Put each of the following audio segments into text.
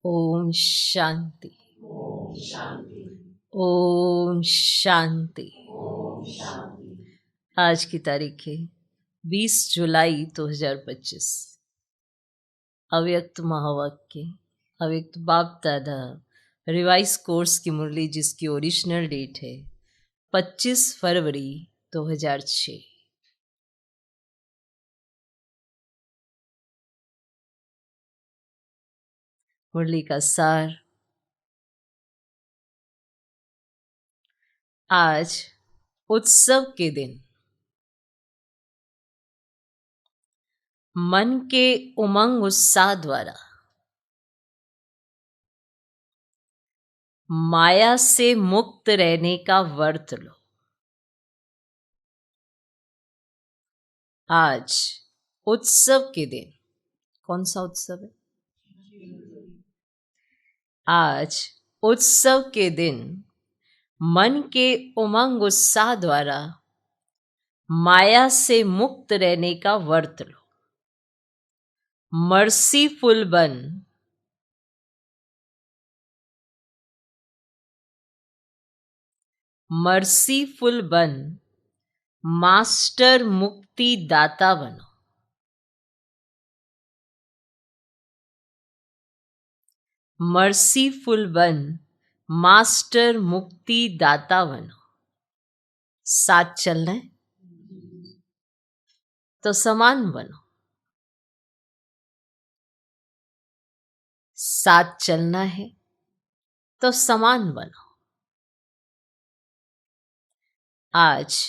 ओम शांति। ओम शांति। आज की तारीख है 20 जुलाई 2025। अव्यक्त महावाक्य, अव्यक्त बाप दादा रिवाइज कोर्स की मुरली, जिसकी ओरिजिनल डेट है 25 फरवरी 2006। मुरली का सार। आज उत्सव के दिन मन के उमंग उत्साह द्वारा माया से मुक्त रहने का व्रत लो। आज उत्सव के दिन, कौन सा उत्सव है? आज उत्सव के दिन मन के उमंग उत्साह द्वारा माया से मुक्त रहने का व्रत लो। मर्सीफुल बन, मर्सीफुल बन, मास्टर मुक्ति दाता बनो। मर्सीफुल बन, मास्टर मुक्ति दाता बनो। साथ चलना है तो समान बनो। साथ चलना है तो समान बनो। आज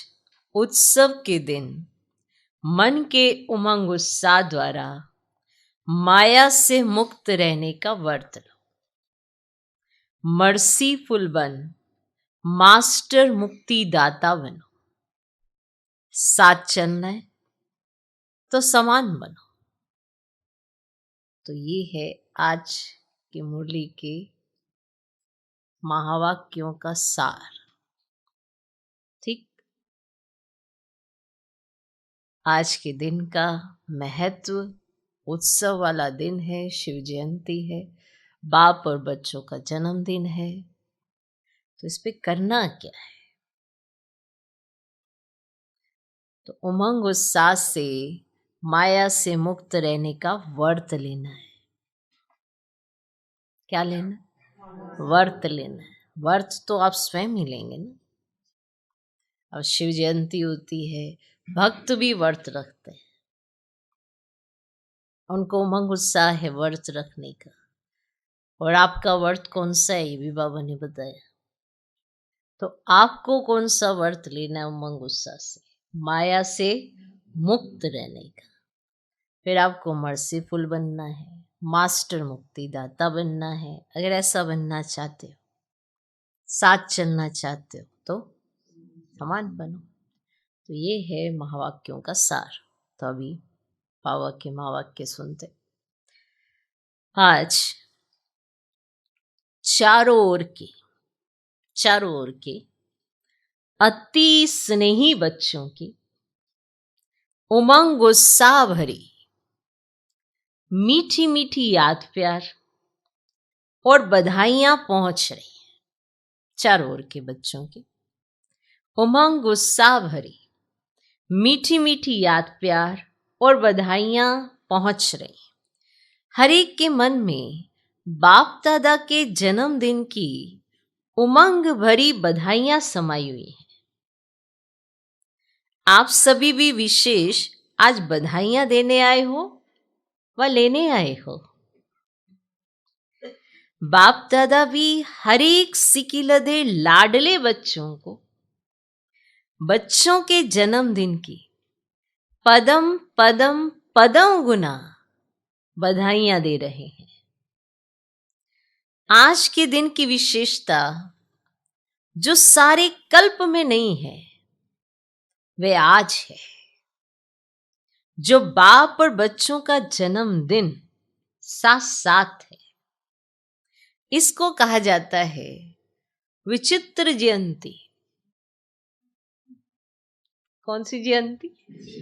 उत्सव के दिन मन के उमंग उत्साह द्वारा माया से मुक्त रहने का व्रत लो। मर्सीफुल बन, मास्टर मुक्ति दाता बनो। साथ चलना है तो समान बनो। तो ये है आज की मुरली के महावाक्यों का सार। ठीक, आज के दिन का महत्व, उत्सव वाला दिन है, शिव जयंती है, बाप और बच्चों का जन्मदिन है। तो इस पे करना क्या है? तो उमंग उत्साह से माया से मुक्त रहने का व्रत लेना है। क्या लेना? व्रत लेना है। व्रत तो आप स्वयं ही लेंगे ना। अब शिव जयंती होती है, भक्त भी व्रत रखते हैं, उनको उमंग उत्साह है व्रत रखने का। और आपका व्रत कौन सा है ये भी बाबा ने बताया। तो आपको कौन सा व्रत लेना है उमंग उत्साह से, माया से मुक्त रहने का? फिर आपको मर्सीफुल बनना है, मास्टर मुक्ति दाता बनना है। अगर ऐसा बनना चाहते हो, साथ चलना चाहते हो, तो समान बनो। तो ये है महावाक्यों का सार। तो अभी बाबा के महावाक्य सुनते। आज चारों ओर के अति स्नेही बच्चों की उमंग उत्साह भरी मीठी मीठी याद प्यार और बधाइयां पहुंच रही हैं। चारों ओर के बच्चों की उमंग उत्साह भरी मीठी मीठी याद प्यार और बधाइयां पहुंच रही। हर एक के मन में बाप दादा के जन्मदिन की उमंग भरी बधाइयां समाई हुई हैं। आप सभी भी विशेष आज बधाइयां देने आए हो व लेने आए हो। बाप दादा भी हर एक सिकिलदे लाडले बच्चों को बच्चों के जन्मदिन की पदम पदम पदम गुना बधाइयां दे रहे हैं। आज के दिन की विशेषता जो सारे कल्प में नहीं है, वे आज है। जो बाप और बच्चों का जन्मदिन साथ साथ है, इसको कहा जाता है विचित्र जयंती। कौन सी जयंती?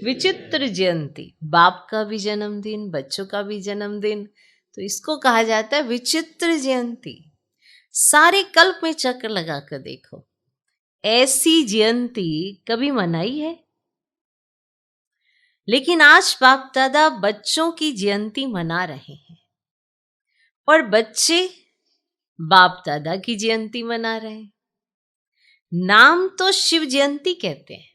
विचित्र जयंती। बाप का भी जन्मदिन, बच्चों का भी जन्मदिन, तो इसको कहा जाता है विचित्र जयंती। सारे कल्प में चक्कर लगा कर देखो, ऐसी जयंती कभी मनाई है? लेकिन आज बाप दादा बच्चों की जयंती मना रहे हैं और बच्चे बाप दादा की जयंती मना रहे हैं। नाम तो शिव जयंती कहते हैं,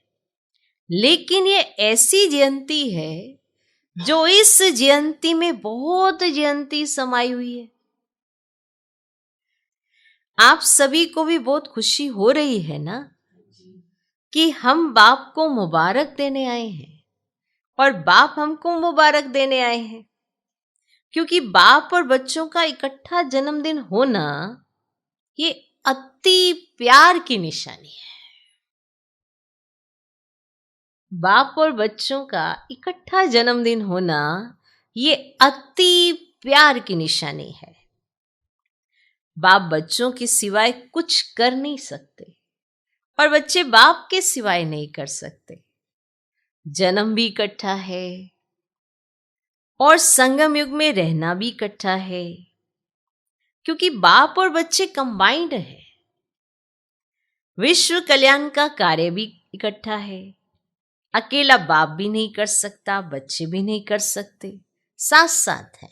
लेकिन ये ऐसी जयंती है जो इस जयंती में बहुत जयंती समाई हुई है। आप सभी को भी बहुत खुशी हो रही है ना कि हम बाप को मुबारक देने आए हैं और बाप हमको मुबारक देने आए हैं, क्योंकि बाप और बच्चों का इकट्ठा जन्मदिन होना ये अति प्यार की निशानी है। बाप और बच्चों का इकट्ठा जन्मदिन होना ये अति प्यार की निशानी है। बाप बच्चों के सिवाय कुछ कर नहीं सकते और बच्चे बाप के सिवाय नहीं कर सकते। जन्म भी इकट्ठा है और संगम युग में रहना भी इकट्ठा है, क्योंकि बाप और बच्चे कंबाइंड है। विश्व कल्याण का कार्य भी इकट्ठा है। अकेला बाप भी नहीं कर सकता, बच्चे भी नहीं कर सकते, साथ साथ है।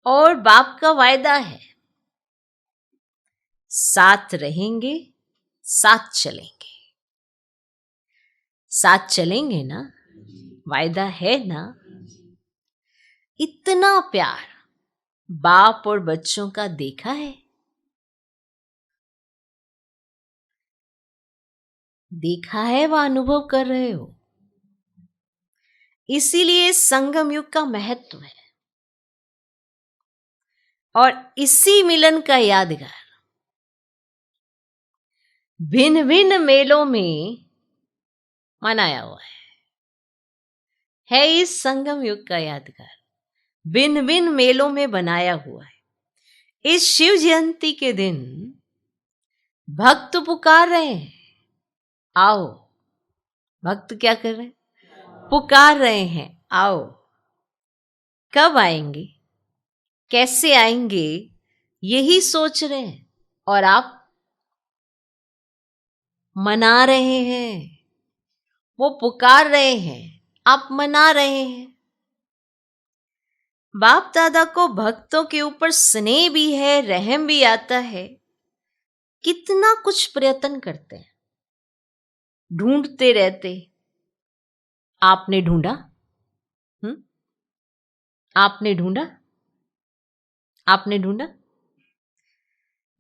और बाप का वायदा है, साथ रहेंगे, साथ चलेंगे। साथ चलेंगे ना, वायदा है ना। इतना प्यार बाप और बच्चों का देखा है? देखा है व अनुभव कर रहे हो। इसीलिए संगम युग का महत्व है और इसी मिलन का यादगार भिन्न भिन्न मेलों में मनाया हुआ है इस संगम युग का यादगार भिन्न भिन्न मेलों में बनाया हुआ है। इस शिव जयंती के दिन भक्त पुकार रहे हैं, आओ। भक्त क्या कर रहे हैं? पुकार रहे हैं, आओ। कब आएंगे, कैसे आएंगे, यही सोच रहे हैं और आप मना रहे हैं। वो पुकार रहे हैं, आप मना रहे हैं। बाप दादा को भक्तों के ऊपर स्नेह भी है, रहम भी आता है। कितना कुछ प्रयत्न करते हैं, ढूंढते रहते। आपने ढूंढा? आपने ढूंढा? आपने ढूंढा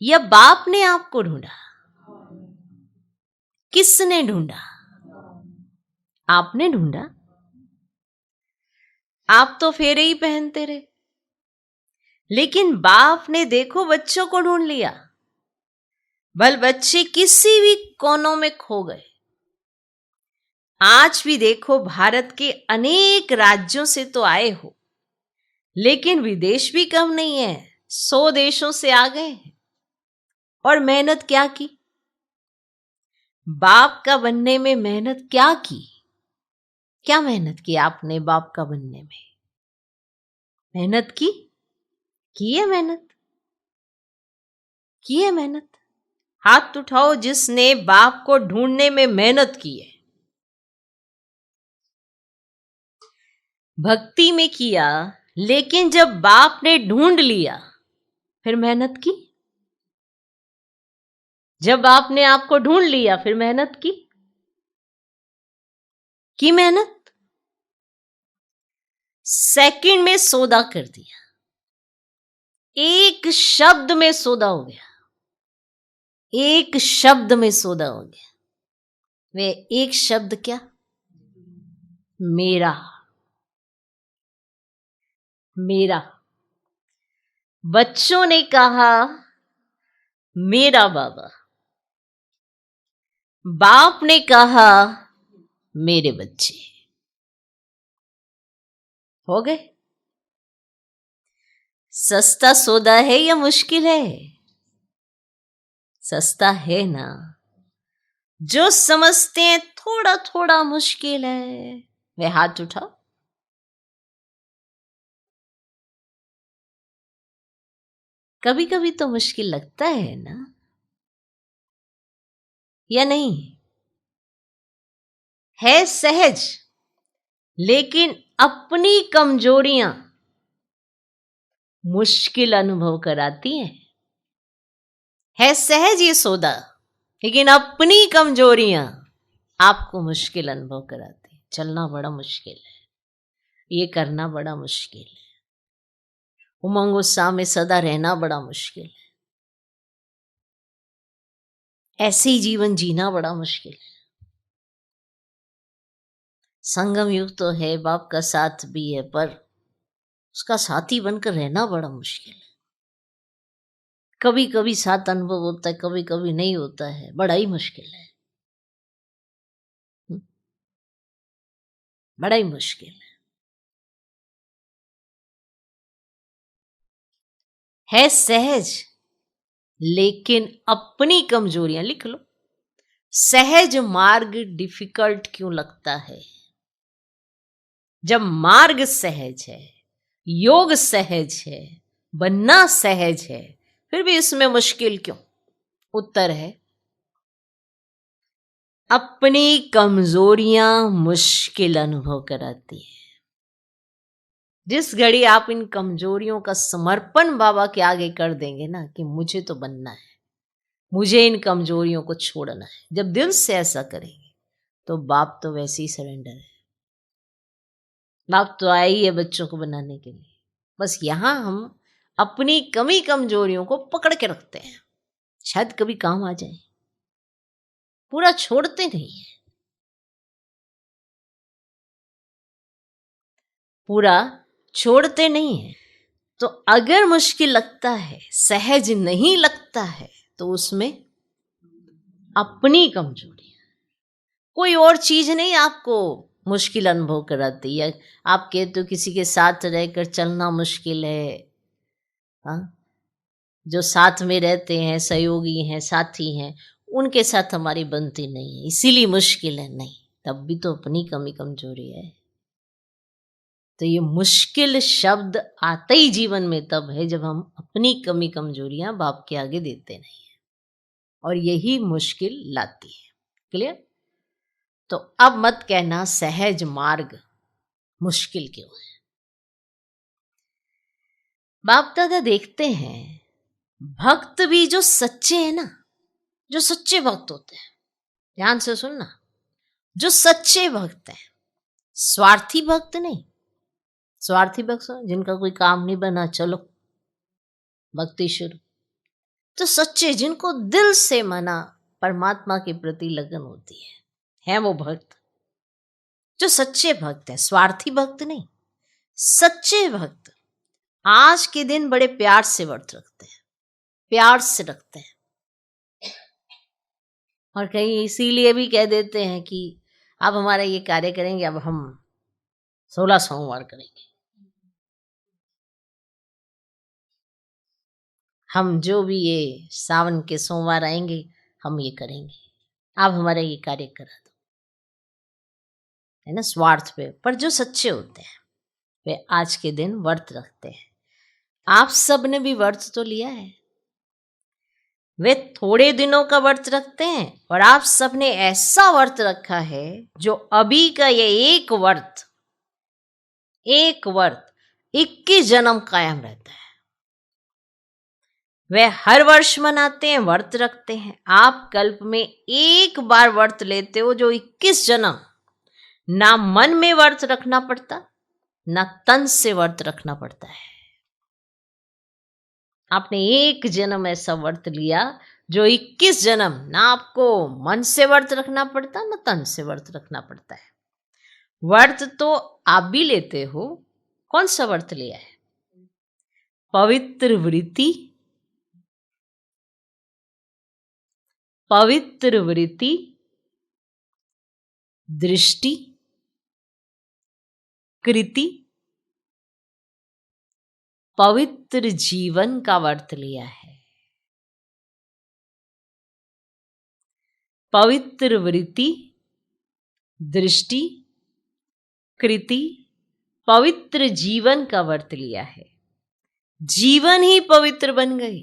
या बाप ने आपको ढूंढा? किसने ढूंढा? आपने ढूंढा। आप तो फेरे ही पहनते रहे, लेकिन बाप ने देखो बच्चों को ढूंढ लिया। भल बच्चे किसी भी कोनों में खो गए। आज भी देखो, भारत के अनेक राज्यों से तो आए हो, लेकिन विदेश भी कम नहीं है। 100 देशों से आ गए हैं और मेहनत क्या की? बाप का बनने में मेहनत क्या की? क्या मेहनत की आपने बाप का बनने में? मेहनत की है मेहनत, की है मेहनत। हाथ उठाओ जिसने बाप को ढूंढने में मेहनत की है। भक्ति में किया, लेकिन जब बाप ने ढूंढ लिया फिर मेहनत की। जब आपने आपको ढूंढ लिया फिर मेहनत की मेहनत। सेकंड में सौदा कर दिया, एक शब्द में सौदा हो गया। एक शब्द में सौदा हो गया। वे एक शब्द क्या? मेरा। मेरा। बच्चों ने कहा मेरा बाबा, बाप ने कहा मेरे बच्चे। हो गए। सस्ता सौदा है या मुश्किल है? सस्ता है ना। जो समझते हैं थोड़ा थोड़ा मुश्किल है, वे हाथ उठाओ। कभी कभी तो मुश्किल लगता है ना, या नहीं? है सहज, लेकिन अपनी कमजोरियां मुश्किल अनुभव कराती हैं। है सहज ये सौदा, लेकिन अपनी कमजोरियां आपको मुश्किल अनुभव कराती हैं। चलना बड़ा मुश्किल है, ये करना बड़ा मुश्किल है, उमंग उत्साह में सदा रहना बड़ा मुश्किल है, ऐसे ही जीवन जीना बड़ा मुश्किल है। संगम युग तो है, बाप का साथ भी है, पर उसका साथी बनकर रहना बड़ा मुश्किल है। कभी कभी साथ अनुभव होता है, कभी कभी नहीं होता है, बड़ा ही मुश्किल है। बड़ा ही मुश्किल है सहज, लेकिन अपनी कमजोरियां, लिख लो, सहज मार्ग डिफिकल्ट क्यों लगता है? जब मार्ग सहज है, योग सहज है, बनना सहज है, फिर भी इसमें मुश्किल क्यों? उत्तर है, अपनी कमजोरियां मुश्किल अनुभव कराती है। जिस घड़ी आप इन कमजोरियों का समर्पण बाबा के आगे कर देंगे ना, कि मुझे तो बनना है, मुझे इन कमजोरियों को छोड़ना है, जब दिल से ऐसा करेंगे तो बाप तो वैसे ही सरेंडर है। बाप तो आए ही है बच्चों को बनाने के लिए। बस यहां हम अपनी कमी कमजोरियों को पकड़ के रखते हैं, शायद कभी काम आ जाए। पूरा छोड़ते नहीं है, पूरा छोड़ते नहीं है। तो अगर मुश्किल लगता है, सहज नहीं लगता है, तो उसमें अपनी कमजोरी, कोई और चीज नहीं आपको मुश्किल अनुभव कराती है। आप कहते हो किसी के साथ रहकर चलना मुश्किल है, हाँ, जो साथ में रहते हैं, सहयोगी हैं, साथी हैं, उनके साथ हमारी बनती नहीं है, इसीलिए मुश्किल है। नहीं, तब भी तो अपनी कमी कमजोरी है। तो ये मुश्किल शब्द आते ही जीवन में तब है जब हम अपनी कमी कमजोरियां बाप के आगे देते नहीं है, और यही मुश्किल लाती है। क्लियर? तो अब मत कहना सहज मार्ग मुश्किल क्यों है। बाप दादा देखते हैं, भक्त भी जो सच्चे हैं ना, जो सच्चे भक्त होते हैं, ध्यान से सुनना, जो सच्चे भक्त हैं, स्वार्थी भक्त नहीं। स्वार्थी भक्त जिनका कोई काम नहीं बना, चलो भक्ति शुरू। तो सच्चे, जिनको दिल से मना परमात्मा के प्रति लगन होती है वो भक्त, जो सच्चे भक्त हैं, स्वार्थी भक्त नहीं, सच्चे भक्त आज के दिन बड़े प्यार से व्रत रखते हैं, प्यार से रखते हैं, और कहीं इसीलिए भी कह देते हैं कि अब हमारा ये कार्य करेंगे, अब हम 16 सोमवार करेंगे, हम जो भी ये सावन के सोमवार आएंगे हम ये करेंगे, आप हमारा ये कार्य करा दो, है ना, स्वार्थ पे। पर जो सच्चे होते हैं वे आज के दिन व्रत रखते हैं। आप सब ने भी व्रत तो लिया है, वे थोड़े दिनों का व्रत रखते हैं, और आप सब ने ऐसा व्रत रखा है जो अभी का ये एक व्रत 21 जन्म कायम रहता है। वे हर वर्ष मनाते हैं, व्रत रखते हैं। आप कल्प में एक बार व्रत लेते हो, जो 21 जन्म ना मन में व्रत रखना पड़ता, ना तन से व्रत रखना पड़ता है। आपने एक जन्म ऐसा व्रत लिया जो 21 जन्म ना आपको मन से व्रत रखना पड़ता, ना तन से व्रत रखना पड़ता है। व्रत तो आप भी लेते हो, कौन सा व्रत लिया है? पवित्र वृत्ति, पवित्र वृत्ति, दृष्टि, कृति, पवित्र जीवन का व्रत लिया है। पवित्र वृत्ति, दृष्टि, कृति, पवित्र जीवन का व्रत लिया है। जीवन ही पवित्र बन गई।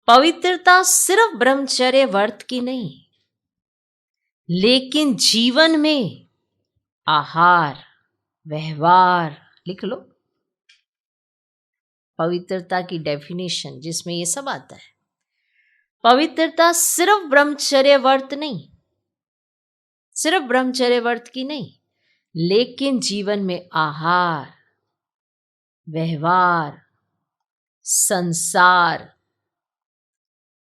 पवित्रता सिर्फ ब्रह्मचर्य व्रत की नहीं, लेकिन जीवन में आहार, व्यवहार, लिख लो पवित्रता की डेफिनेशन जिसमें ये सब आता है। पवित्रता सिर्फ ब्रह्मचर्य व्रत नहीं, सिर्फ ब्रह्मचर्य व्रत की नहीं, लेकिन जीवन में आहार, व्यवहार, संसार,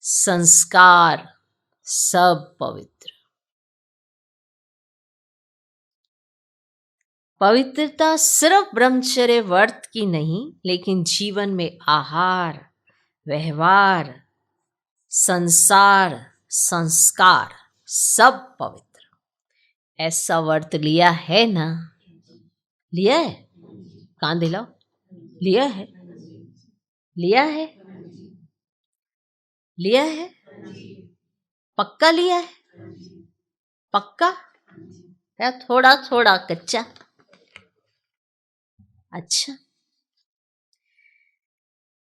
संस्कार सब पवित्र। पवित्रता सिर्फ ब्रह्मचर्य व्रत की नहीं, लेकिन जीवन में आहार, व्यवहार, संसार, संस्कार सब पवित्र। ऐसा व्रत लिया है ना? लिया है? कान दिलाओ, लिया है? लिया है? लिया है? पक्का लिया है? पक्का या थोड़ा थोड़ा कच्चा? अच्छा,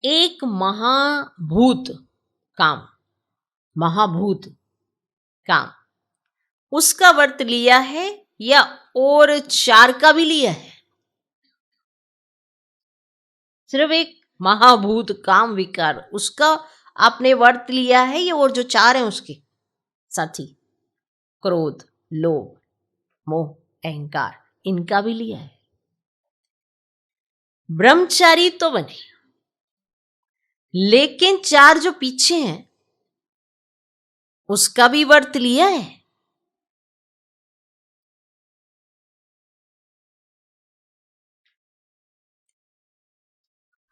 एक महाभूत काम, महाभूत काम, उसका व्रत लिया है या और 4 का भी लिया है? सिर्फ एक महाभूत काम विकार, उसका आपने व्रत लिया है या और जो 4 हैं उसके साथी? क्रोध, लोभ, मोह, अहंकार, इनका भी लिया है। ब्रह्मचारी तो बने, लेकिन 4 जो पीछे हैं उसका भी व्रत लिया है।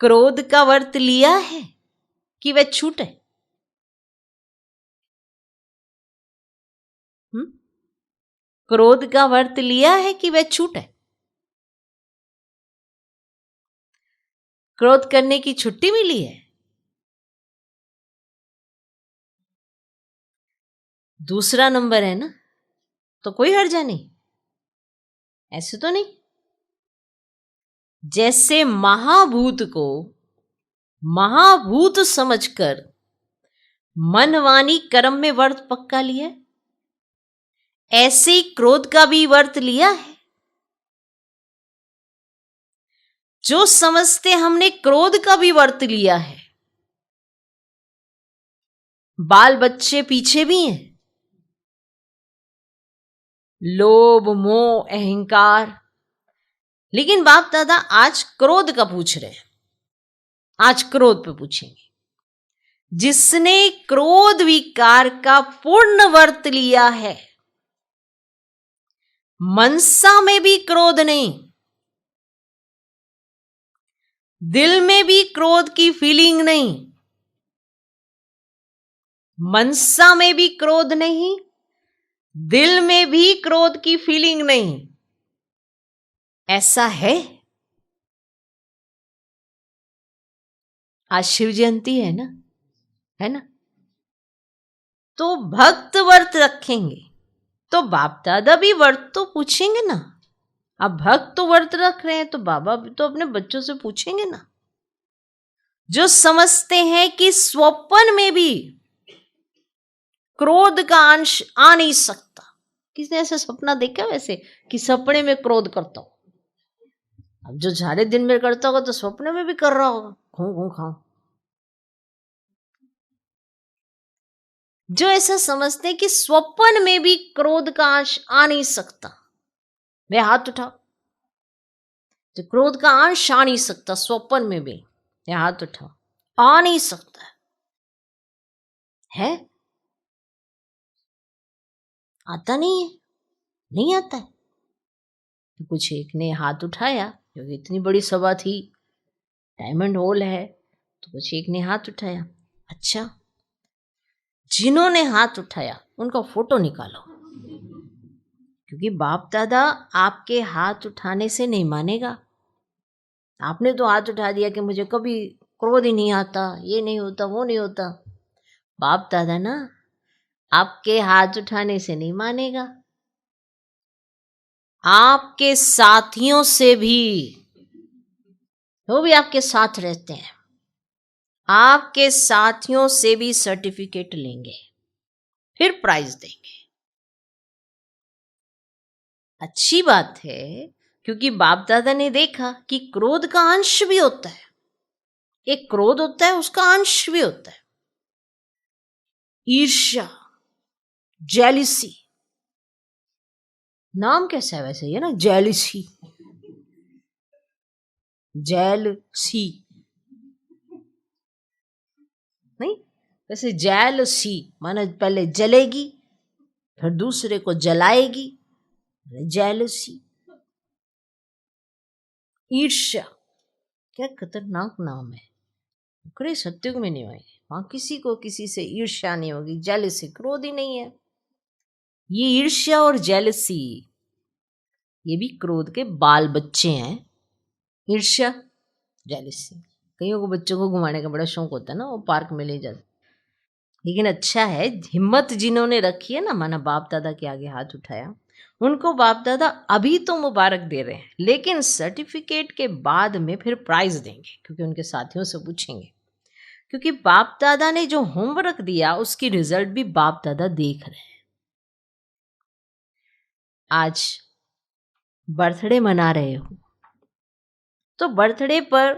क्रोध का व्रत लिया है कि वह छूटे? क्रोध का व्रत लिया है कि वह छूटे? क्रोध करने की छुट्टी मिली है? दूसरा नंबर है ना, तो कोई हर्जा नहीं, ऐसे तो नहीं। जैसे महाभूत को महाभूत समझकर मन वाणी कर्म में व्रत पक्का लिया, ऐसे ही क्रोध का भी व्रत लिया है। जो समझते हमने क्रोध का भी व्रत लिया है, बाल बच्चे पीछे भी हैं, लोभ, मोह, अहंकार, लेकिन बाप दादा आज क्रोध का पूछ रहे हैं। आज क्रोध पे पूछेंगे। जिसने क्रोध विकार का पूर्ण व्रत लिया है, मनसा में भी क्रोध नहीं, दिल में भी क्रोध की फीलिंग नहीं, मनसा में भी क्रोध नहीं, दिल में भी क्रोध की फीलिंग नहीं, ऐसा है? आज शिव जयंती है ना, है ना? तो भक्त व्रत रखेंगे तो बाप दादा भी व्रत तो पूछेंगे ना। अब भक्त तो व्रत रख रहे हैं तो बाबा भी तो अपने बच्चों से पूछेंगे ना। जो समझते हैं कि स्वप्न में भी क्रोध का अंश आ नहीं सकता। किसने ऐसा सपना देखा वैसे कि सपने में क्रोध करता हो? अब जो सारे दिन में करता होगा तो स्वप्न में भी कर रहा होगा, घूं घूं खाऊं। जो ऐसा समझते हैं कि स्वप्न में भी क्रोध का अंश आ नहीं सकता, वे हाथ उठाओ। तो क्रोध का अंश आ नहीं सकता स्वप्न में भी, वे हाथ उठाओ। आ नहीं सकता है? आता नहीं है? नहीं आता है? तो कुछ एक ने हाथ उठाया, क्योंकि इतनी बड़ी सभा थी, डायमंड हॉल है, तो कुछ एक ने हाथ उठाया। अच्छा, जिन्होंने हाथ उठाया उनका फोटो निकालो, क्योंकि बाप दादा आपके हाथ उठाने से नहीं मानेगा। आपने तो हाथ उठा दिया कि मुझे कभी क्रोध ही नहीं आता, ये नहीं होता, वो नहीं होता। बाप दादा ना आपके हाथ उठाने से नहीं मानेगा, आपके साथियों से भी वो भी आपके साथ रहते हैं, आपके साथियों से भी सर्टिफिकेट लेंगे, फिर प्राइज देंगे। अच्छी बात है, क्योंकि बाप दादा ने देखा कि क्रोध का अंश भी होता है। एक क्रोध होता है, उसका अंश भी होता है ईर्ष्या, जेलिसी। नाम कैसा है वैसे ये ना, जेलिसी, जेलसी नहीं, वैसे जेलसी माना पहले जलेगी फिर दूसरे को जलाएगी, जेलसी। ईर्ष्या, क्या खतरनाक नाम है। खड़े सत्युग में नहीं होंगे, वहां किसी को किसी से ईर्ष्या नहीं होगी, जेलसी, क्रोध ही नहीं है। ये ईर्ष्या और जेलसी, ये भी क्रोध के बाल बच्चे हैं। ईर्ष्या, जेलसी। कईयों को बच्चों को घुमाने का बड़ा शौक होता है ना, वो पार्क में ले जाते। लेकिन अच्छा है, हिम्मत जिन्होंने रखी है ना, माना बाप दादा के आगे हाथ उठाया, उनको बाप दादा अभी तो मुबारक दे रहे हैं, लेकिन सर्टिफिकेट के बाद में फिर प्राइज देंगे, क्योंकि उनके साथियों से पूछेंगे। क्योंकि बाप दादा ने जो होमवर्क दिया उसकी रिजल्ट भी बाप दादा देख रहे हैं। आज बर्थडे मना रहे हो, तो बर्थडे पर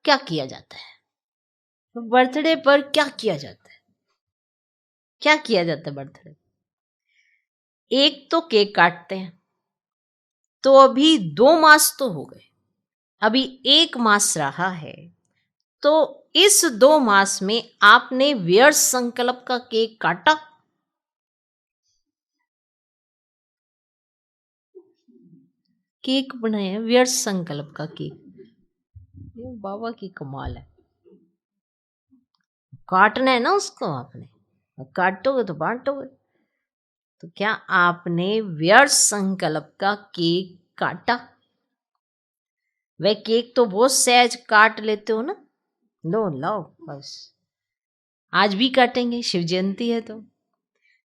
क्या किया जाता है? तो बर्थडे पर क्या किया जाता है? क्या किया जाता है बर्थडे? एक तो केक काटते हैं, तो अभी 2 मास तो हो गए, अभी 1 मास रहा है। तो इस 2 मास में आपने व्यर्थ संकल्प का केक काटा? केक बनाया व्यर्थ संकल्प का केक, ये बाबा की कमाल है। काटना है ना उसको आपने, काटोगे तो बांटोगे। तो क्या आपने व्यर्थ संकल्प का केक काटा? वह केक तो बहुत सहज काट लेते हो ना, लो लाओ बस, आज भी काटेंगे, शिव जयंती है तो।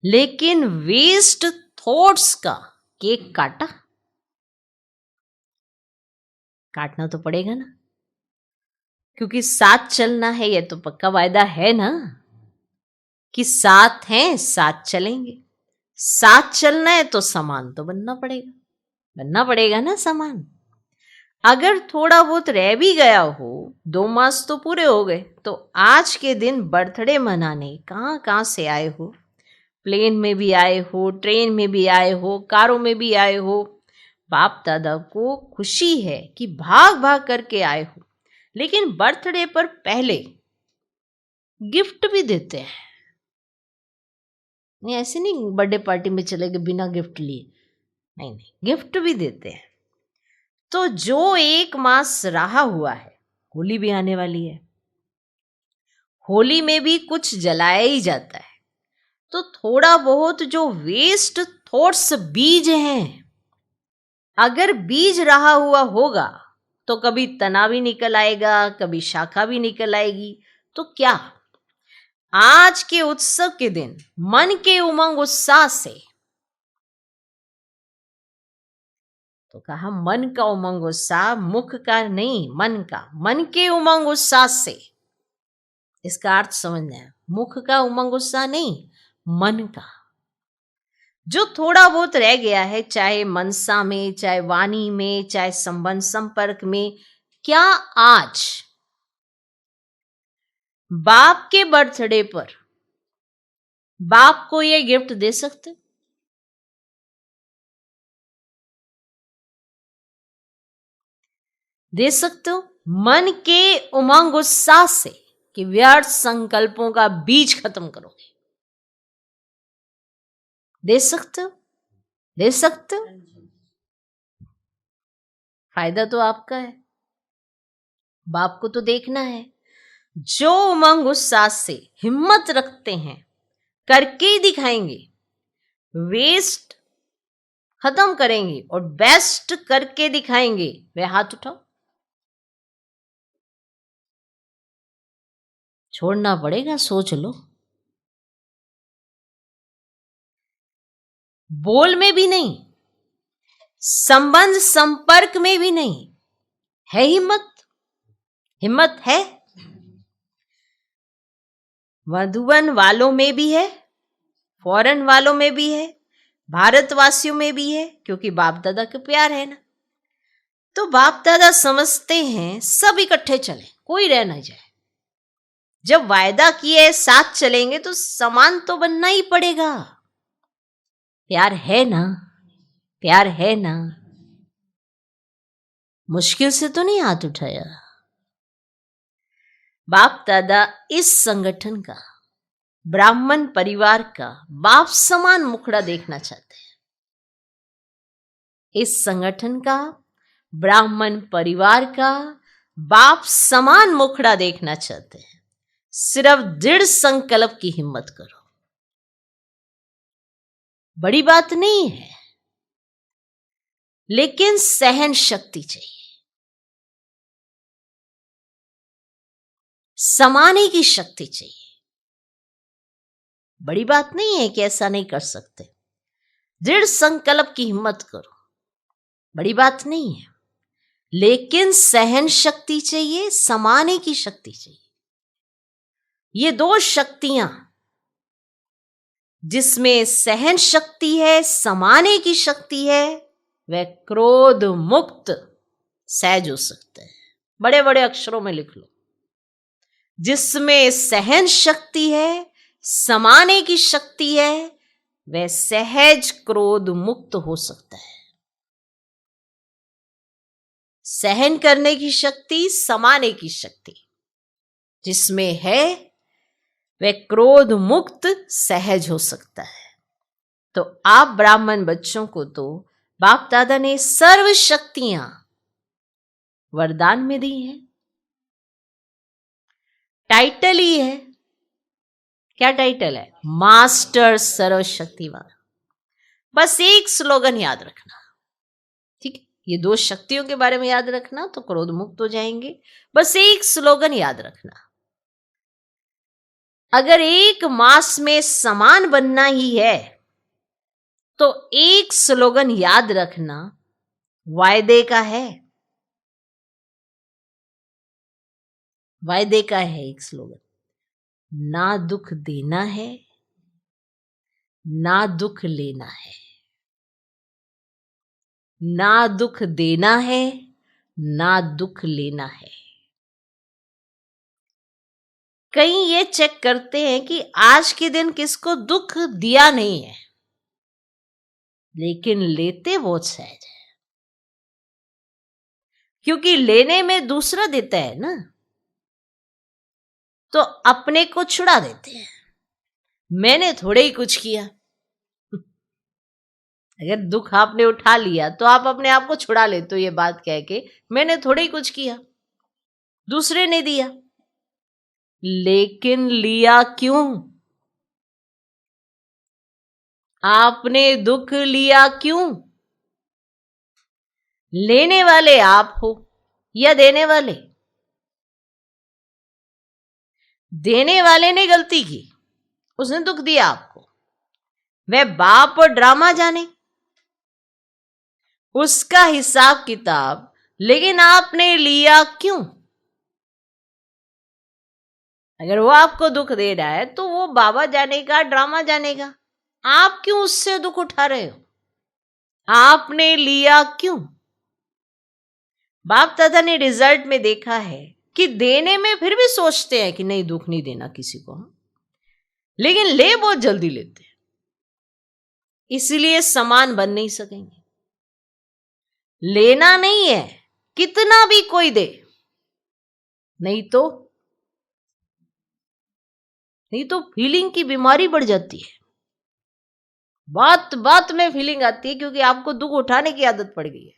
लेकिन वेस्ट थॉट्स का केक काटा? काटना तो पड़ेगा ना, क्योंकि साथ चलना है, ये तो पक्का वायदा है ना कि साथ हैं साथ चलेंगे। साथ चलना है तो सामान तो बनना पड़ेगा, बनना पड़ेगा ना सामान। अगर थोड़ा बहुत रह भी गया हो, 2 मास तो पूरे हो गए, तो आज के दिन बर्थडे मनाने कहाँ कहाँ से आए हो, प्लेन में भी आए हो, ट्रेन में भी आए हो, कारों में भी आए हो, बाप दादा को खुशी है कि भाग भाग करके आए हो। लेकिन बर्थडे पर पहले गिफ्ट भी देते हैं। नहीं ऐसे नहीं बर्थडे पार्टी में चले गए बिना गिफ्ट लिए, नहीं नहीं, गिफ्ट भी देते हैं। तो जो 1 मास रहा हुआ है, होली भी आने वाली है, होली में भी कुछ जलाया ही जाता है। तो थोड़ा बहुत जो वेस्ट थॉट्स बीज हैं, अगर बीज रहा हुआ होगा तो कभी तना भी निकल आएगा, कभी शाखा भी निकल आएगी। तो क्या आज के उत्सव के दिन मन के उमंग उत्साह से, तो कहा मन का उमंग उत्साह, मुख का नहीं, मन का, मन के उमंग उत्साह से, इसका अर्थ समझना है। मुख का उमंग उत्साह नहीं, मन का। जो थोड़ा बहुत रह गया है, चाहे मनसा में, चाहे वाणी में, चाहे संबंध संपर्क में, क्या आज बाप के बर्थडे पर बाप को ये गिफ्ट दे सकते? दे सकते हो मन के उमंग उत्साह से कि व्यर्थ संकल्पों का बीज खत्म करोगे। दे सकते हो, दे सकते हो। फायदा तो आपका है, बाप को तो देखना है। जो उमंग उत्साह से हिम्मत रखते हैं, करके ही दिखाएंगे, वेस्ट खत्म करेंगे और बेस्ट करके दिखाएंगे, वे हाथ उठाओ। छोड़ना पड़ेगा, सोच लो। बोल में भी नहीं, संबंध संपर्क में भी नहीं है हिम्मत, हिम्मत है? मधुबन वालों में भी है, फॉरेन वालों में भी है, भारतवासियों में भी है, क्योंकि बाप दादा के प्यार है ना। तो बाप दादा समझते हैं सब इकट्ठे चले, कोई रह ना जाए। जब वायदा किए साथ चलेंगे तो समान तो बनना ही पड़ेगा। प्यार है ना, प्यार है ना। मुश्किल से तो नहीं हाथ उठाया। बाप दादा इस संगठन का, ब्राह्मण परिवार का बाप समान मुखड़ा देखना चाहते हैं। इस संगठन का, ब्राह्मण परिवार का बाप समान मुखड़ा देखना चाहते हैं। सिर्फ दृढ़ संकल्प की हिम्मत करो। बड़ी बात नहीं है, लेकिन सहन शक्ति चाहिए, समाने की शक्ति चाहिए। बड़ी बात नहीं है कि ऐसा नहीं कर सकते। दृढ़ संकल्प की हिम्मत करो, बड़ी बात नहीं है, लेकिन सहन शक्ति चाहिए, समाने की शक्ति चाहिए। ये दो शक्तियां, जिसमें सहन शक्ति है, समाने की शक्ति है, वह क्रोध मुक्त सहज हो सकते हैं। बड़े बड़े अक्षरों में लिख लो, जिसमें सहन शक्ति है, समाने की शक्ति है, वह सहज क्रोध मुक्त हो सकता है। सहन करने की शक्ति, समाने की शक्ति जिसमें है, वह क्रोध मुक्त सहज हो सकता है। तो आप ब्राह्मण बच्चों को तो बाप दादा ने सर्व शक्तियां वरदान में दी हैं। टाइटल ही है, क्या टाइटल है? मास्टर सर्वशक्तिवान। बस एक स्लोगन याद रखना, ठीक है? ये दो शक्तियों के बारे में याद रखना तो क्रोध मुक्त हो जाएंगे। बस एक स्लोगन याद रखना, अगर एक मास में समान बनना ही है तो एक स्लोगन याद रखना, वायदे का है। वायदे का है एक स्लोगन, ना दुख देना है, ना दुख लेना है। ना दुख देना है, ना दुख लेना है। कई ये चेक करते हैं कि आज के दिन किसको दुख दिया नहीं है, लेकिन लेते बहुत सहज है, क्योंकि लेने में दूसरा देता है ना, तो अपने को छुड़ा देते हैं। मैंने थोड़े ही कुछ किया। अगर दुख आपने उठा लिया तो आप अपने आप को छुड़ा लेते हो, ये बात कह के मैंने थोड़े ही कुछ किया, दूसरे ने दिया। लेकिन लिया क्यों? आपने दुख लिया क्यों? लेने वाले आप हो या देने वाले? देने वाले ने गलती की, उसने दुख दिया आपको। वह बाप और ड्रामा जाने, उसका हिसाब किताब, लेकिन आपने लिया क्यों? अगर वो आपको दुख दे रहा है तो वो बाबा जानेगा, ड्रामा जानेगा। आप क्यों उससे दुख उठा रहे हो? आपने लिया क्यों? बाप दादा ने रिजल्ट में देखा है कि देने में फिर भी सोचते हैं कि नहीं, दुख नहीं देना किसी को, लेकिन ले बहुत जल्दी लेते हैं, इसलिए समान बन नहीं सकेंगे। लेना नहीं है, कितना भी कोई दे, नहीं तो फीलिंग की बीमारी बढ़ जाती है। बात बात में फीलिंग आती है, क्योंकि आपको दुख उठाने की आदत पड़ गई है।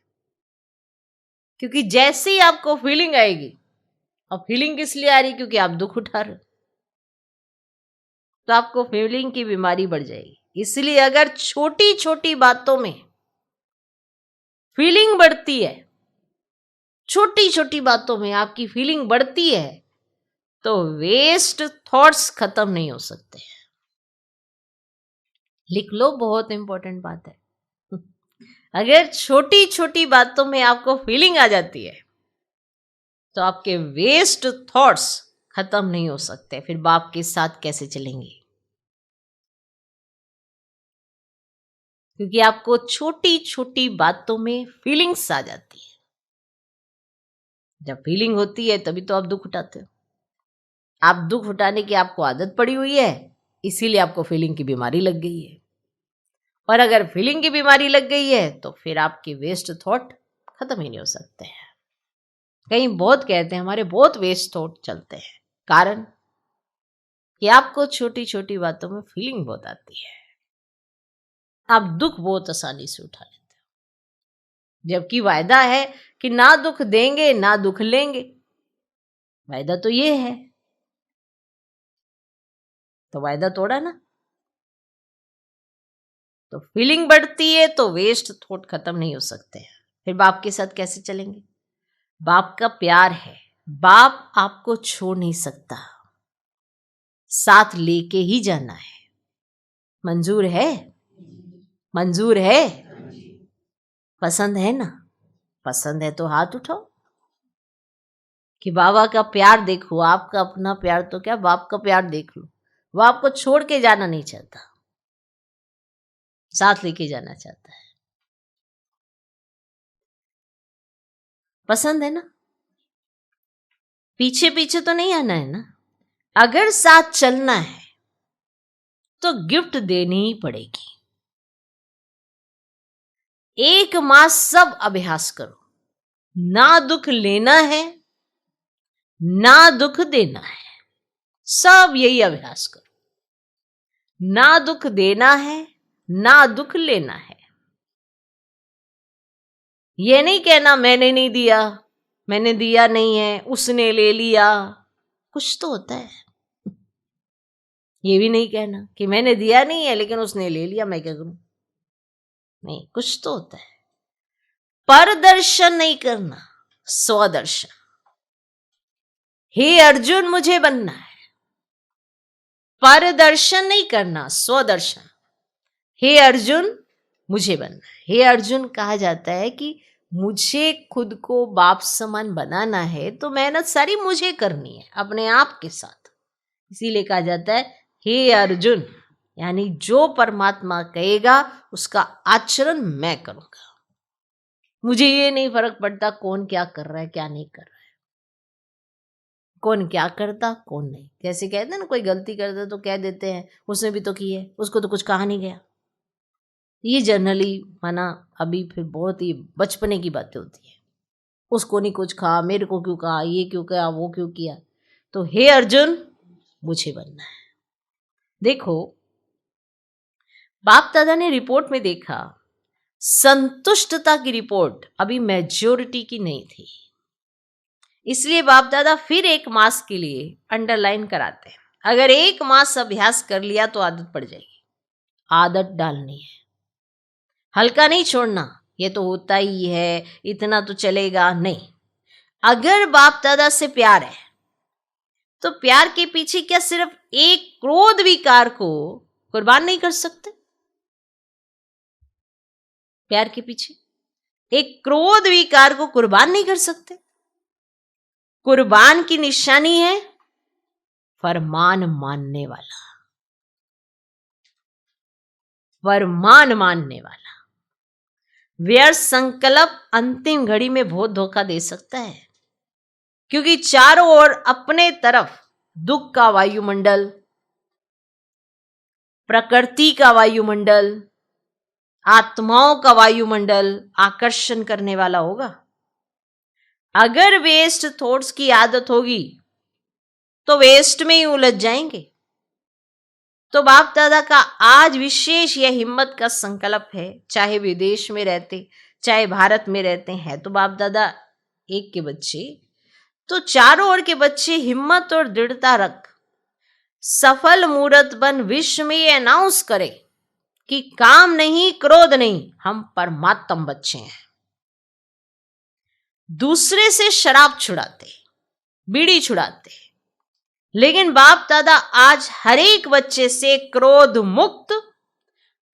क्योंकि जैसे ही आपको फीलिंग आएगी, और फीलिंग किस लिए आ रही? क्योंकि आप दुख उठा रहे हो, तो आपको फीलिंग की बीमारी बढ़ जाएगी। इसलिए अगर छोटी छोटी बातों में फीलिंग बढ़ती है, छोटी छोटी बातों में आपकी फीलिंग बढ़ती है, तो वेस्ट थॉट्स खत्म नहीं हो सकते। लिख लो, बहुत इंपॉर्टेंट बात है। अगर छोटी छोटी बातों में आपको फीलिंग आ जाती है, तो आपके वेस्ट थॉट्स खत्म नहीं हो सकते, फिर बाप के साथ कैसे चलेंगे? क्योंकि आपको छोटी छोटी बातों में फीलिंग्स आ जाती है। जब फीलिंग होती है तभी तो आप दुख उठाते हो। आप दुख उठाने की आपको आदत पड़ी हुई है, इसीलिए आपको फीलिंग की बीमारी लग गई है। और अगर फीलिंग की बीमारी लग गई है तो फिर आपके वेस्ट थॉट खत्म ही नहीं हो सकते हैं। कहीं बहुत कहते हैं हमारे बहुत वेस्ट थॉट चलते हैं, कारण कि आपको छोटी छोटी बातों में फीलिंग बहुत आती है। आप दुख बहुत आसानी से उठा लेते हो, जबकि वायदा है कि ना दुख देंगे ना दुख लेंगे। वायदा तो ये है, तो वायदा तोड़ा ना। तो फीलिंग बढ़ती है तो वेस्ट थॉट खत्म नहीं हो सकते हैं। फिर बाप के साथ कैसे चलेंगे? बाप का प्यार है, बाप आपको छोड़ नहीं सकता, साथ लेके ही जाना है। मंजूर है? मंजूर है? पसंद है ना? पसंद है तो हाथ उठाओ कि बाबा का प्यार देखो। आपका अपना प्यार तो क्या, बाप का प्यार देख लो। वो आपको छोड़ के जाना नहीं चाहता, साथ लेके जाना चाहता है। पसंद है ना? पीछे पीछे तो नहीं आना है ना। अगर साथ चलना है तो गिफ्ट देनी ही पड़ेगी। एक मास सब अभ्यास करो, ना दुख लेना है ना दुख देना है, सब यही अभ्यास करो। ना दुख देना है ना दुख लेना है। ये नहीं कहना मैंने नहीं दिया, मैंने दिया नहीं है, उसने ले लिया। कुछ तो होता है। ये भी नहीं कहना कि मैंने दिया नहीं है लेकिन उसने ले लिया, मैं क्या करूं। नहीं, कुछ तो होता है। परदर्शन नहीं करना, स्वदर्शन। हे अर्जुन मुझे बनना है। परदर्शन नहीं करना, स्वदर्शन। हे अर्जुन मुझे बनना है। हे अर्जुन कहा जाता है कि मुझे खुद को बाप समान बनाना है तो मेहनत सारी मुझे करनी है अपने आप के साथ। इसीलिए कहा जाता है हे अर्जुन, यानी जो परमात्मा कहेगा उसका आचरण मैं करूंगा। मुझे ये नहीं फर्क पड़ता कौन क्या कर रहा है क्या नहीं कर रहा है, कौन क्या करता कौन नहीं। कैसे कहते हैं ना, कोई गलती करता तो कह देते हैं उसने भी तो की है, उसको तो कुछ कहा नहीं गया। ये जनरली माना अभी फिर बहुत ही बचपने की बातें होती है। उसको नहीं कुछ कहा, मेरे को क्यों कहा, ये क्यों कहा, वो क्यों किया। तो हे अर्जुन मुझे बनना है। देखो, बाप दादा ने रिपोर्ट में देखा संतुष्टता की रिपोर्ट अभी मेजोरिटी की नहीं थी। इसलिए बाप दादा फिर एक मास के लिए अंडरलाइन कराते हैं। अगर एक मास अभ्यास कर लिया तो आदत पड़ जाएगी। आदत डालनी है, हल्का नहीं छोड़ना। ये तो होता ही है, इतना तो चलेगा नहीं। अगर बाप दादा से प्यार है तो प्यार के पीछे क्या सिर्फ एक क्रोध विकार को कुर्बान नहीं कर सकते? प्यार के पीछे एक क्रोध विकार को कुर्बान नहीं कर सकते? कुर्बान की निशानी है फरमान मानने वाला, फरमान मानने वाला। व्यर्थ संकल्प अंतिम घड़ी में बहुत धोखा दे सकता है, क्योंकि चारों ओर अपने तरफ दुख का वायुमंडल, प्रकृति का वायुमंडल, आत्माओं का वायुमंडल आकर्षण करने वाला होगा। अगर वेस्ट थॉट्स की आदत होगी तो वेस्ट में ही उलझ जाएंगे। तो बाप दादा का आज विशेष यह हिम्मत का संकल्प है, चाहे विदेश में रहते चाहे भारत में रहते हैं तो बाप दादा एक के बच्चे, तो चारों ओर के बच्चे हिम्मत और दृढ़ता रख सफल मूर्त बन विश्व में ये अनाउंस करे कि काम नहीं क्रोध नहीं, हम परमात्म बच्चे हैं। दूसरे से शराब छुड़ाते, बीड़ी छुड़ाते, लेकिन बाप दादा आज हर एक बच्चे से क्रोध मुक्त,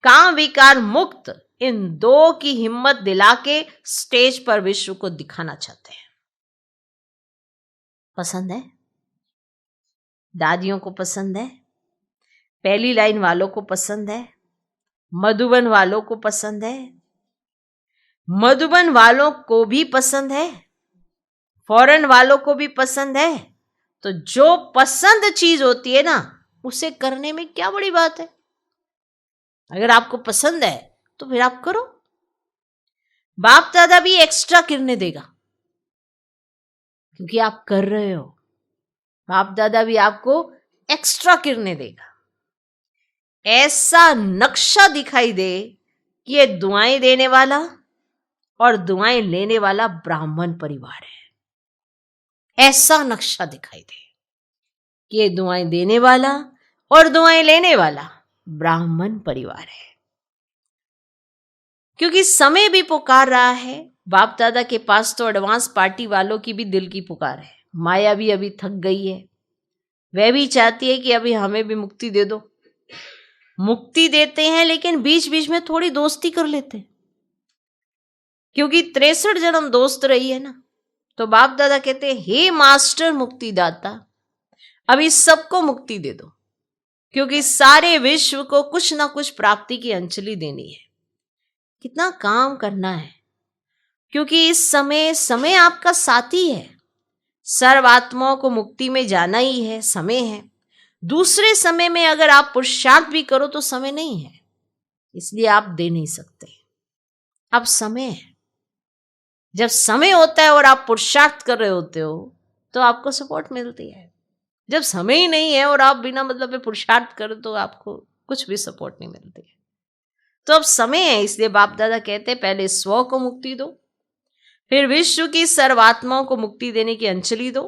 काम विकार मुक्त, इन दो की हिम्मत दिला के स्टेज पर विश्व को दिखाना चाहते हैं। पसंद है? दादियों को पसंद है? पहली लाइन वालों को पसंद है? मधुबन वालों को पसंद है? मधुबन वालों को भी पसंद है, फॉरेन वालों को भी पसंद है। तो जो पसंद चीज होती है ना, उसे करने में क्या बड़ी बात है। अगर आपको पसंद है तो फिर आप करो। बाप दादा भी एक्स्ट्रा किरने देगा क्योंकि आप कर रहे हो। बाप दादा भी आपको एक्स्ट्रा किरने देगा। ऐसा नक्शा दिखाई दे कि ये दुआएं देने वाला और दुआएं लेने वाला ब्राह्मण परिवार है। ऐसा नक्शा दिखाई दे कि ये दुआएं देने वाला और दुआएं लेने वाला ब्राह्मण परिवार है। क्योंकि समय भी पुकार रहा है। बाप दादा के पास तो एडवांस पार्टी वालों की भी दिल की पुकार है। माया भी अभी थक गई है, वह भी चाहती है कि अभी हमें भी मुक्ति दे दो। मुक्ति देते हैं लेकिन बीच बीच में थोड़ी दोस्ती कर लेते हैं, क्योंकि 63 जन्म दोस्त रही है ना। तो बाप दादा कहते हैं, हे मास्टर मुक्तिदाता, अभी सबको मुक्ति दे दो, क्योंकि सारे विश्व को कुछ ना कुछ प्राप्ति की अंजलि देनी है। कितना काम करना है, क्योंकि इस समय आपका साथी है। सर्व आत्माओं को मुक्ति में जाना ही है, समय है। दूसरे समय में अगर आप पुरुषार्थ भी करो तो समय नहीं है, इसलिए आप दे नहीं सकते। अब समय है। जब समय होता है और आप पुरुषार्थ कर रहे होते हो तो आपको सपोर्ट मिलती है। जब समय ही नहीं है और आप बिना मतलब में पुरुषार्थ करो तो आपको कुछ भी सपोर्ट नहीं मिलती है। तो अब समय है, इसलिए बाप दादा कहते हैं पहले स्व को मुक्ति दो, फिर विश्व की सर्वात्माओं को मुक्ति देने की अंजलि दो।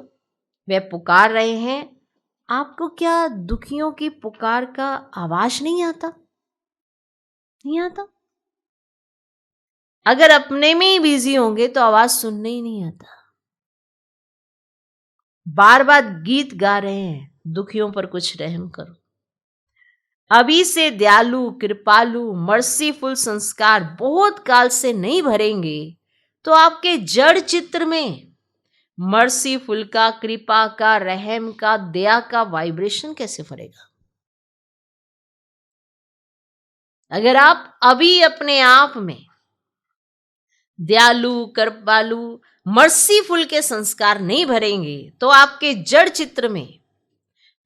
वे पुकार रहे हैं। आपको क्या दुखियों की पुकार का आवाज नहीं आता? नहीं आता? अगर अपने में ही बिजी होंगे तो आवाज सुनने ही नहीं आता। बार बार गीत गा रहे हैं, दुखियों पर कुछ रहम करो। अभी से दयालु, कृपालु, मर्सीफुल संस्कार बहुत काल से नहीं भरेंगे तो आपके जड़ चित्र में मर्सीफुल का, कृपा का, रहम का, दया का वाइब्रेशन कैसे भरेगा? अगर आप अभी अपने आप में दयालु, कृपालु, मर्सीफुल के संस्कार नहीं भरेंगे तो आपके जड़ चित्र में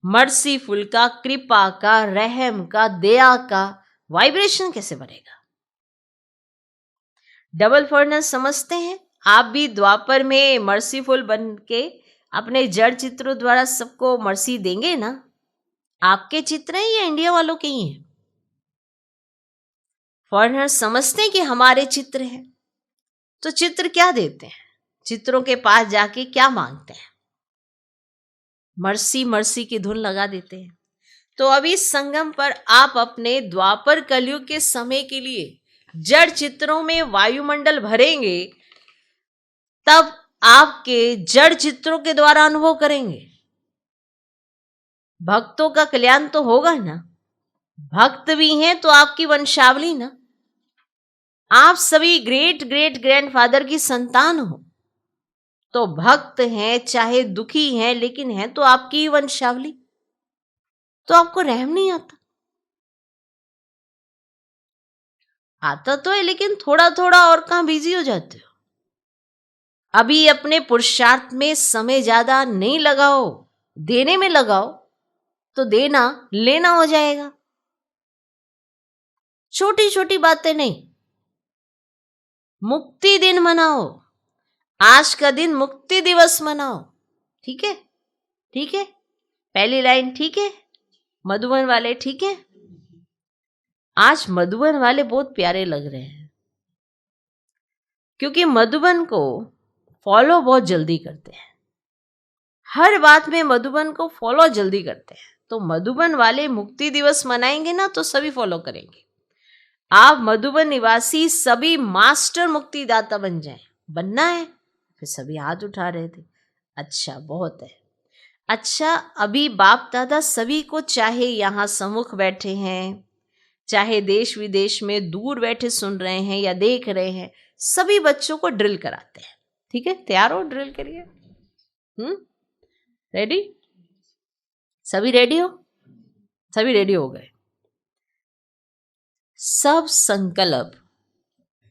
मर्सीफुल का, कृपा का, रहम का, दया का वाइब्रेशन कैसे भरेगा? डबल फर्नेस समझते हैं? आप भी द्वापर में मर्सीफुल बन के अपने जड़ चित्रों द्वारा सबको मर्सी देंगे ना? आपके चित्र हैं या इंडिया वालों के ही हैं? फॉरेनर समझते हैं कि हमारे चित्र हैं, तो चित्र क्या देते हैं? चित्रों के पास जाके क्या मांगते हैं? मर्सी मर्सी की धुन लगा देते हैं। तो अभी संगम पर आप अपने द्वापर कलयुग के समय के लिए जड़ चित्रों में वायुमंडल भरेंगे, तब आपके जड़ चित्रों के द्वारा अनुभव करेंगे। भक्तों का कल्याण तो होगा ना। भक्त भी हैं तो आपकी वंशावली ना। आप सभी ग्रेट ग्रेट ग्रैंडफादर की संतान हो, तो भक्त हैं चाहे दुखी हैं, लेकिन हैं तो आपकी ही वंशावली। तो आपको रहम नहीं आता? आता तो है, लेकिन थोड़ा थोड़ा और कहां बिजी हो जाते हो। अभी अपने पुरुषार्थ में समय ज्यादा नहीं लगाओ, देने में लगाओ, तो देना लेना हो जाएगा। छोटी छोटी बातें नहीं। मुक्ति दिन मनाओ, आज का दिन मुक्ति दिवस मनाओ। ठीक है? ठीक है? पहली लाइन ठीक है? मधुबन वाले ठीक है? आज मधुबन वाले बहुत प्यारे लग रहे हैं, क्योंकि मधुबन को फॉलो बहुत जल्दी करते हैं। हर बात में मधुबन को फॉलो जल्दी करते हैं। तो मधुबन वाले मुक्ति दिवस मनाएंगे ना तो सभी फॉलो करेंगे। आप मधुबन निवासी सभी मास्टर मुक्तिदाता बन जाएं। बनना है? फिर सभी हाथ उठा रहे थे। अच्छा, बहुत है। अच्छा, अभी बाप दादा सभी को, चाहे यहाँ सम्मुख बैठे हैं, चाहे देश विदेश में दूर बैठे सुन रहे हैं या देख रहे हैं, सभी बच्चों को ड्रिल कराते हैं। ठीक है? तैयार हो? ड्रिल करिए। रेडी? सभी रेडी हो? सभी रेडी हो गए? सब संकल्प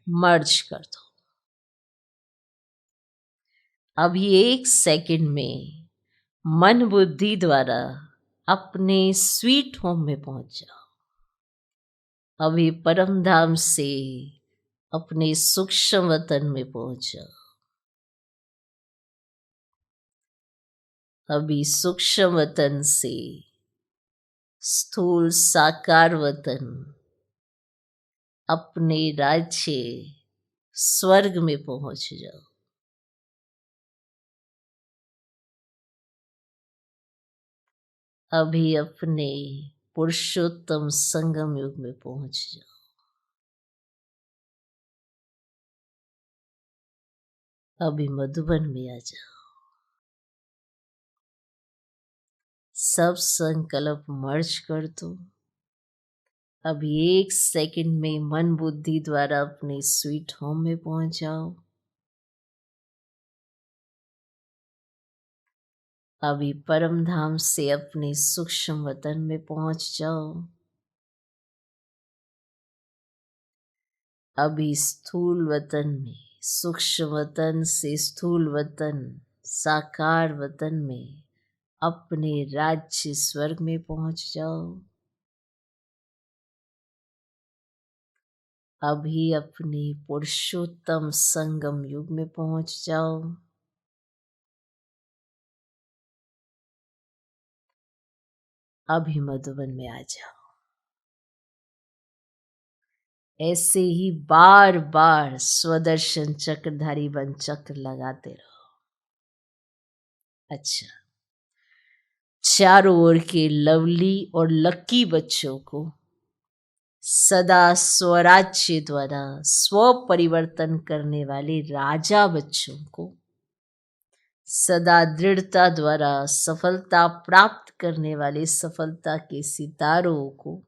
मर्ज कर दो। अभी 1 सेकंड में मन बुद्धि द्वारा अपने स्वीट होम में पहुंच जाओ। अभी परम धाम से अपने सूक्ष्म वतन में पहुंच जाओ। अभी सूक्ष्म वतन से स्थूल साकार वतन, अपने राज्य स्वर्ग में पहुंच जाओ। अभी अपने पुरुषोत्तम संगम युग में पहुंच जाओ। अभी मधुबन में आ जाओ। सब संकल्प मर्ज कर दो। अभी 1 सेकंड में मन बुद्धि द्वारा अपने स्वीट होम में पहुंच जाओ। अभी परम धाम से अपने सूक्ष्म वतन में पहुंच जाओ। अभी स्थूल वतन में, सूक्ष्म वतन से स्थूल वतन, साकार वतन में अपने राज्य स्वर्ग में पहुंच जाओ। अभी अपने पुरुषोत्तम संगम युग में पहुंच जाओ। अभी मधुबन में आ जाओ। ऐसे ही बार बार स्वदर्शन चक्रधारी बन चक्र लगाते रहो। अच्छा, चारों ओर के लवली और लकी बच्चों को सदा स्वराज्य द्वारा स्व परिवर्तन करने वाले राजा बच्चों को, सदा दृढ़ता द्वारा सफलता प्राप्त करने वाले सफलता के सितारों को,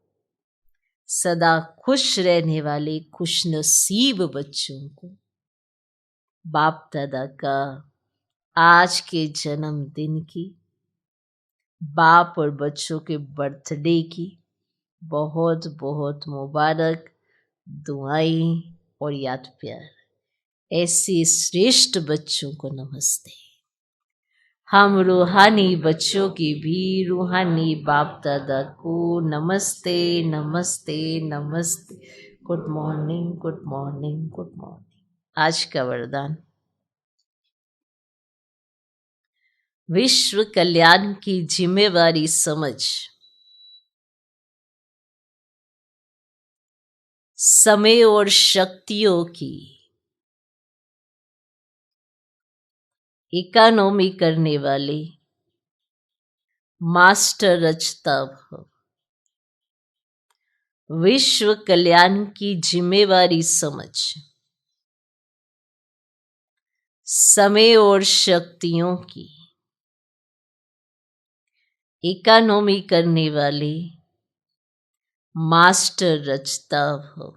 सदा खुश रहने वाले खुशनसीब बच्चों को बाप दादा का आज के जन्मदिन की, बाप और बच्चों के बर्थडे की बहुत बहुत मुबारक, दुआएं और याद प्यार। ऐसे श्रेष्ठ बच्चों को नमस्ते। हम रूहानी बच्चों की भी रूहानी बाप दादा को नमस्ते नमस्ते नमस्ते। Good morning, good morning, good morning. आज का वरदान, विश्व कल्याण की जिम्मेवारी समझ समय और शक्तियों की इकोनॉमी करने वाले मास्टर रचता भव। विश्व कल्याण की जिम्मेवारी समझ समय और शक्तियों की इकोनॉमी करने वाले मास्टर रचता भव।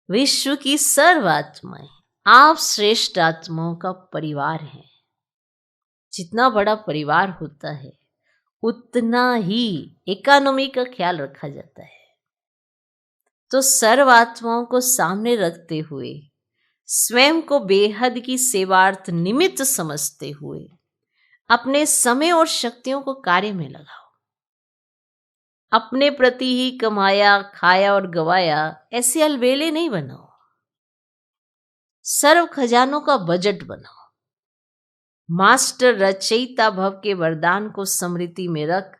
विश्व की सर्व आत्माएं आप श्रेष्ठ आत्माओं का परिवार हैं। जितना बड़ा परिवार होता है उतना ही इकोनॉमी का ख्याल रखा जाता है। तो सर्व आत्माओं को सामने रखते हुए, स्वयं को बेहद की सेवार्थ निमित्त समझते हुए अपने समय और शक्तियों को कार्य में लगाओ। अपने प्रति ही कमाया, खाया और गवाया ऐसे अलबेले नहीं बनाओ। सर्व खजानों का बजट बनाओ। मास्टर रचयिता भव के वरदान को स्मृति में रख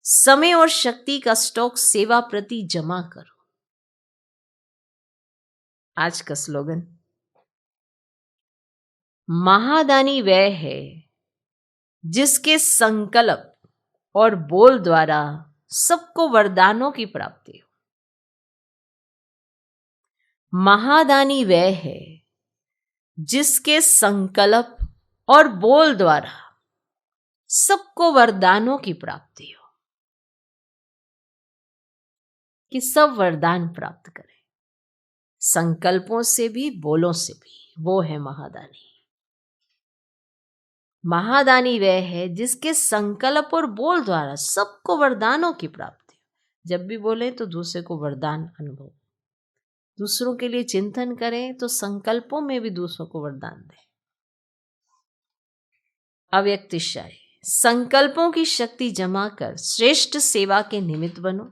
समय और शक्ति का स्टॉक सेवा प्रति जमा करो। आज का स्लोगन, महादानी वह है जिसके संकल्प और बोल द्वारा सबको वरदानों की प्राप्ति हो। महादानी वह है जिसके संकल्प और बोल द्वारा सबको वरदानों की प्राप्ति हो। कि सब वरदान प्राप्त करें, संकल्पों से भी, बोलों से भी। वो है महादानी। महादानी वह है जिसके संकल्प और बोल द्वारा सबको वरदानों की प्राप्ति। जब भी बोले तो दूसरे को वरदान अनुभव, दूसरों के लिए चिंतन करें तो संकल्पों में भी दूसरों को वरदान दें। अव्यक्तिशायी संकल्पों की शक्ति जमा कर श्रेष्ठ सेवा के निमित्त बनो।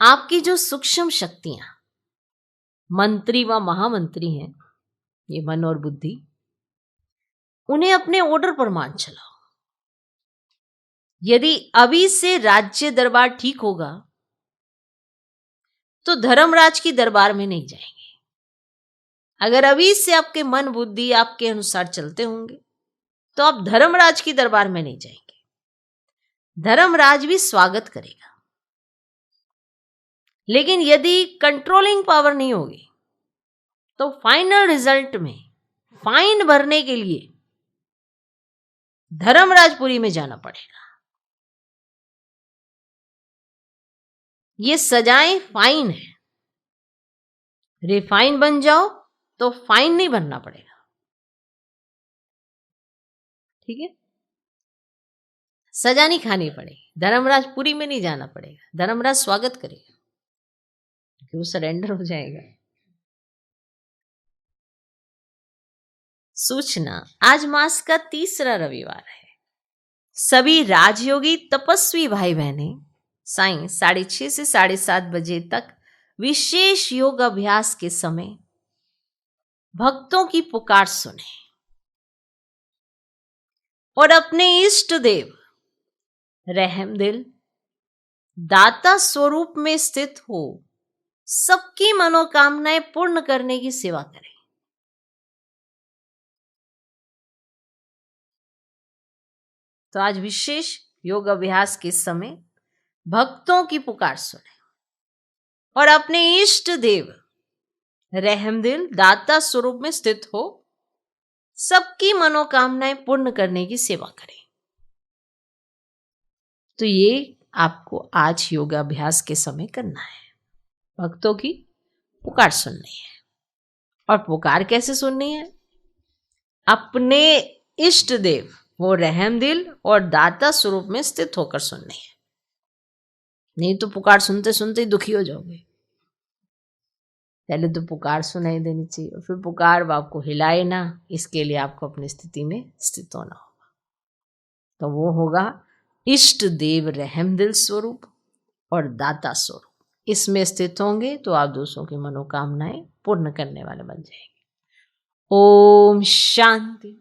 आपकी जो सूक्ष्म शक्तियां मंत्री व महामंत्री हैं, ये मन और बुद्धि, उन्हें अपने ऑर्डर पर मान चलाओ। यदि अभी से राज्य दरबार ठीक होगा तो धर्मराज की दरबार में नहीं जाएंगे। अगर अभी से आपके मन बुद्धि आपके अनुसार चलते होंगे तो आप धर्मराज की दरबार में नहीं जाएंगे। धर्मराज भी स्वागत करेगा, लेकिन यदि कंट्रोलिंग पावर नहीं होगी तो फाइनल रिजल्ट में फाइन भरने के लिए धर्मराजपुरी में जाना पड़ेगा। ये सजाएं फाइन है, रिफाइन बन जाओ तो फाइन नहीं बनना पड़ेगा। ठीक है, सजा नहीं खानी पड़ेगी, धर्मराजपुरी में नहीं जाना पड़ेगा। धर्मराज स्वागत करेगा कि वो सरेंडर हो जाएगा। सूचना, आज मास का तीसरा रविवार है। सभी राजयोगी तपस्वी भाई बहनें सायं 6:30 से 7:30 बजे तक विशेष योग अभ्यास के समय भक्तों की पुकार सुने और अपने इष्ट देव रहमदिल दाता स्वरूप में स्थित हो सबकी मनोकामनाएं पूर्ण करने की सेवा करें। तो आज विशेष योग अभ्यास के समय भक्तों की पुकार सुने और अपने इष्ट देव रहमदिल दाता स्वरूप में स्थित हो सबकी मनोकामनाएं पूर्ण करने की सेवा करें। तो ये आपको आज योगाभ्यास के समय करना है। भक्तों की पुकार सुननी है। और पुकार कैसे सुननी है? अपने इष्ट देव वो रहमदिल और दाता स्वरूप में स्थित होकर सुननी है। नहीं तो पुकार सुनते सुनते ही दुखी हो जाओगे। पहले तो पुकार सुनाई देनी चाहिए और फिर पुकार आपको हिलाए ना, इसके लिए आपको अपनी स्थिति में स्थित होना होगा। तो वो होगा इष्ट देव रहमदिल स्वरूप और दाता स्वरूप। इसमें स्थित होंगे तो आप दूसरों की मनोकामनाएं पूर्ण करने वाले बन जाएंगे। ओम शांति।